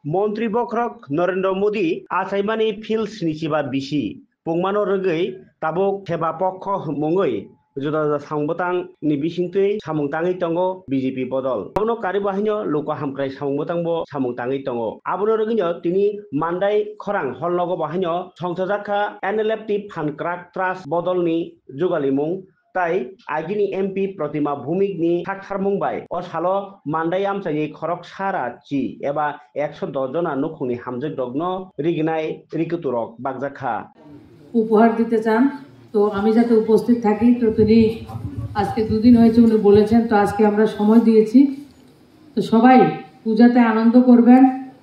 মন্ত্রী বক্রক নরেন্দ্র মোদী আসাইমানি ফিল্স নিচিবা বিসি পুংমানো রগৈ তাবক সেবা পক্ষ মঙ্গৈ जुदा जुदा सांबतां नि बिसिंतै सामुंताङै दंगो बिजेपि बदल आबनो कारिबाहिनो लोक हामक्राय सामुंतांबो सामुंताङै दंगो आबनो रगिनो तिनि मान्दाय खरां हलनगो बाहिनो संसजाखा एनएलएफटि फानक्राक ट्रास्ट बदलनि जुगालिमुं তাই আইগিনি এমপি প্রতিমা ভূমিকনি থাকথারমুংবাই ও সালো মান্দাই আমচাই খরক সারা চি এবা 110 জনা নুখুনি হামজক দগ্ন রিগনাই রিকুতুরক বাগজাখা উপহার দিতে চান তো আমি যাতে উপস্থিত থাকি তো তিনি আজকে দুদিন হয়েছে উনি বলেছেন তো আজকে আমরা সময় দিয়েছি তো সবাই পূজাতে আনন্দ করবেন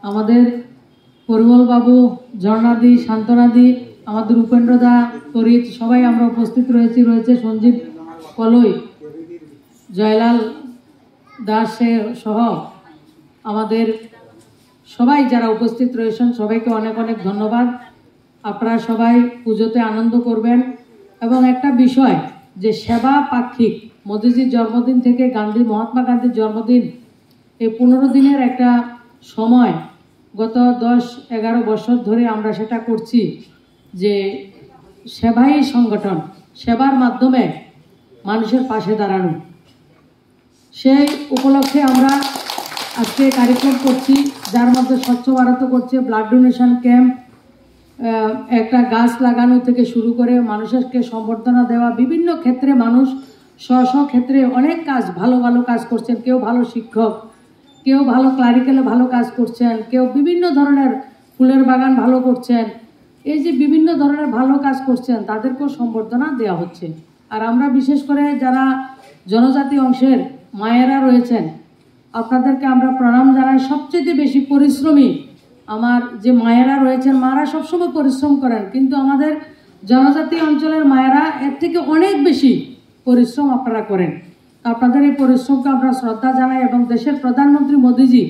আমাদের পরিমল বাবু ঝর্ণাদি শান্তনাদি আমাদের উপেন্দ্রদা তরিত সবাই আমরা উপস্থিত রয়েছে সঞ্জীব কলই জয়লাল দাসের সহ আমাদের সবাই যারা উপস্থিত রয়েছেন সবাইকে অনেক অনেক ধন্যবাদ আপনারা সবাই পুজোতে আনন্দ করবেন এবং একটা বিষয় যে সেবা পাক্ষিক মোদিজির জন্মদিন থেকে মহাত্মা গান্ধীর জন্মদিন এই 15 দিনের একটা সময় গত 10-11 বছর ধরে আমরা সেটা করছি যে সেবাই সংগঠন সেবার মাধ্যমে মানুষের পাশে দাঁড়ানো সেই উপলক্ষে আমরা আজকে কার্যক্রম করছি যার মধ্যে স্বচ্ছ ভারত করছে ব্লাড ডোনেশন ক্যাম্প একটা গাছ লাগানো থেকে শুরু করে মানুষকে সম্বর্ধনা দেওয়া বিভিন্ন ক্ষেত্রে মানুষ স্ব ক্ষেত্রে অনেক কাজ ভালো ভালো কাজ করছেন কেউ ভালো শিক্ষক কেউ ভালো ক্লারিক্যালে ভালো কাজ করছেন কেউ বিভিন্ন ধরনের ফুলের বাগান ভালো করছেন এই যে বিভিন্ন ধরনের ভালো কাজ করছেন তাদেরকেও সম্বর্ধনা দেওয়া হচ্ছে আর আমরা বিশেষ করে যারা জনজাতি অংশের মায়েরা রয়েছেন আপনাদেরকে আমরা প্রণাম জানাই সবচেয়ে বেশি পরিশ্রমী আমার যে মায়েরা রয়েছেন মারা সবসময় পরিশ্রম করেন কিন্তু আমাদের জনজাতি অঞ্চলের মায়েরা এর থেকে অনেক বেশি পরিশ্রম আপনারা করেন আপনাদের এই পরিশ্রমকে আমরা শ্রদ্ধা জানাই এবং দেশের প্রধানমন্ত্রী মোদিজি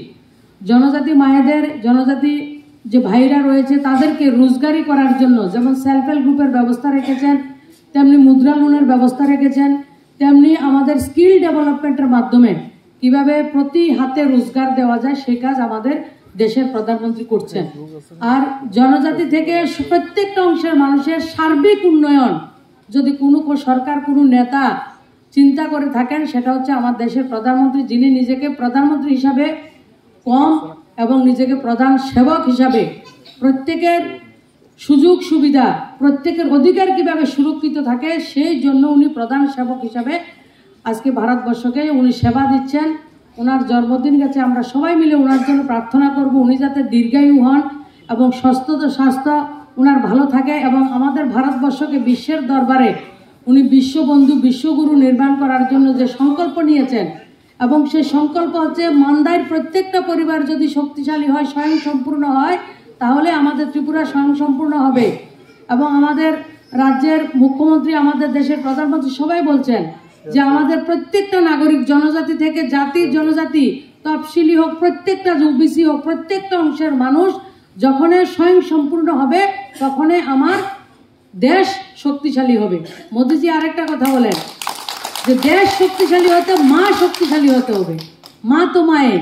জনজাতি মায়েদের জনজাতি যে ভাইরা রয়েছে তাদেরকে রোজগারি করার জন্য যেমন সেলফ হেল্প গ্রুপের ব্যবস্থা রেখেছেন তেমনি মুদ্রা লোনের ব্যবস্থা রেখেছেন তেমনি আমাদের স্কিল ডেভেলপমেন্টের মাধ্যমে কিভাবে প্রতি হাতে রোজগার দেওয়া যায় সেই কাজ আমাদের দেশের প্রধানমন্ত্রী করছেন আর জনজাতি থেকে প্রত্যেকটা অংশের মানুষের সার্বিক উন্নয়ন যদি কোনো সরকার কোনো নেতা চিন্তা করে থাকেন সেটা হচ্ছে আমার দেশের প্রধানমন্ত্রী যিনি নিজেকে প্রধানমন্ত্রী হিসাবে কম এবং নিজেকে প্রধান সেবক হিসাবে প্রত্যেকের সুযোগ সুবিধা প্রত্যেকের অধিকার কিভাবে সুরক্ষিত থাকে সেই জন্য উনি প্রধান সেবক হিসাবে আজকে ভারতবর্ষকে উনি সেবা দিচ্ছেন ওনার জন্মদিন গেছে আমরা সবাই মিলে ওনার জন্য প্রার্থনা করব উনি যাতে দীর্ঘায়ু হন এবং স্বাস্থ্য ওনার ভালো থাকে এবং আমাদের ভারতবর্ষকে বিশ্বের দরবারে উনি বিশ্ববন্ধু বিশ্বগুরু নির্মাণ করার জন্য যে সংকল্প নিয়েছেন এবং সেই সংকল্প হচ্ছে মান্দাইয়ের প্রত্যেকটা পরিবার যদি শক্তিশালী হয় স্বয়ংসম্পূর্ণ হয় তাহলে আমাদের ত্রিপুরা স্বয়ংসম্পূর্ণ হবে এবং আমাদের রাজ্যের মুখ্যমন্ত্রী আমাদের দেশের প্রধানমন্ত্রী সবাই বলছেন যে আমাদের প্রত্যেকটা নাগরিক জনজাতি থেকে জাতি জনজাতি তফসিলি হোক প্রত্যেকটা ওবিসি হোক প্রত্যেকটা অংশের মানুষ যখনই স্বয়ংসম্পূর্ণ হবে তখনই আমার দেশ শক্তিশালী হবে মোদিজি আরেকটা কথা বলেন যে দেশ শক্তিশালী হতে মা শক্তিশালী হতে হবে মা তো মায়ের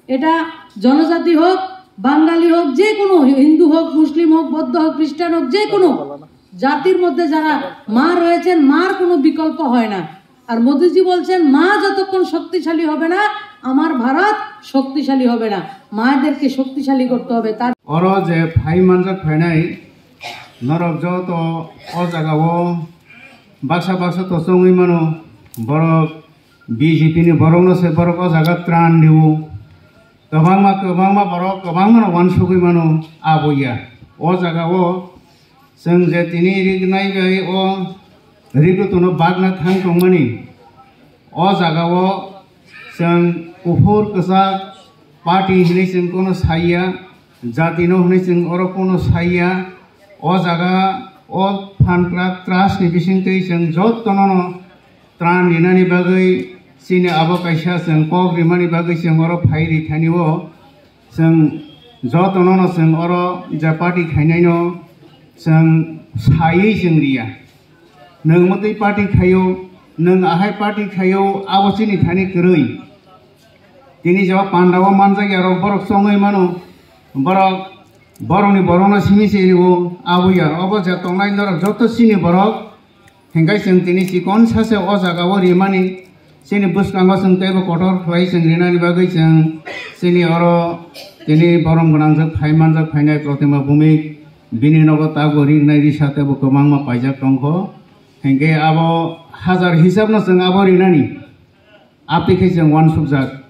এটা জনজাতি হোক বাঙালি হোক যে কোনো হিন্দু হোক মুসলিম হোক বৌদ্ধ হোক খ্রিস্টান হোক যে কোনো জাতির মধ্যে যারা মা রয়েছেন মার কোনো বিকল্প হয় না আর মোদিজি বলছেন মা যতক্ষণ শক্তিশালী হবে না আমার ভারত শক্তিশালী হবে না মায়েদেরকে শক্তিশালী করতে হবে তার অর যে ভাই মানজাক ফাইনাই নরক যত অ জায়গাও বাক্সা তো চঙই মানো বরক বিজেপিनि বরকनो से बरक अ जागा त्राण दिउ गोबांमा बरक गोबां मानो वानसुगै मानो आबैया अ जागाओ जों जे दिनै रिगनाय गै अ रिगुतनो बागना थां दंमानि अ जागाओ जों उफुर गोजा पार्टी हिनै जों कोनो साइया जातिनो हिनै जों अर कोनो साइया अ जागा अ फानग्रा ट्रास्टनि बिसिंतै जों जतनो त्राण दिनानि बागै सिनि आबो कायसा जों कक रिमानि बागै जों अर फाइरि थानिओ जों जतनो जों अर जा पार्टी खायनायनो जों सायै जों रिया नों मते पार्टी खायो नों आहाय पार्टी खायो आवसिनि थानि गरै दिनै जब पान्डावा मानजाय आरो बरक सङै मानो borok borokni borokno simi siribo abuya obo je tongnai norok joto sini borok hengkai sing tini sikon sase o jagao rimani sini buskango sing tebo kotor khlai sing rinani bagai sing sini oro tini borom gonangjak phaimanjak phainai protima bhumik bini nogo tago ringnai ri sate bo komangma paijak tongkho hengkai abo hajar hisab no sing abo rinani apikhe sing wan subjak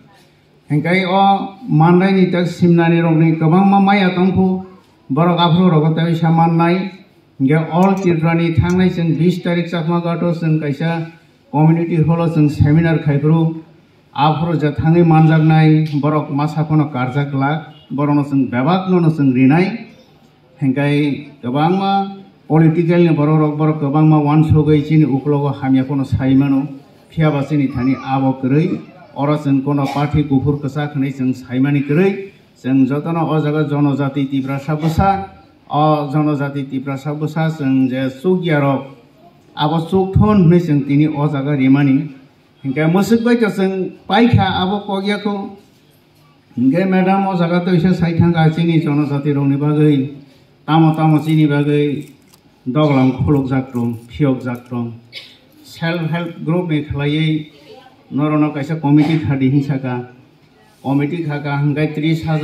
hengkai o mandai ni tak simnani rokni kobangma maya tongkho borok afro rogo tawi samannai hingga all tirani thangnai sing 20 tarik chakma gato sing kaisa community hall sing seminar khaibru afro ja thangi manjaknai borok masakono karjak lak borono sing bebak no sing rinai hengkai kobangma political ni borok borok kobangma wan sogai chini uklogo hamya kono saimano phiaba chini thani abo krei ora sing kono party gufur kasa khnai sing saimani krei sing jotono o jaga jonojati tibra sabusa o jonojati tibra sabusa sing je sugyarok abo sukthon hne sing tini o jaga rimani hingga musik bai to sing paikha abo kogyako hingga madam o jaga to isa saithanga chini jonojati rongni bagai tamo chini bagai doglam khuluk jakrong phiok jakrong self help group ni khlai norono kaisa committee khadi hinsaka committee khaka hingga 30,000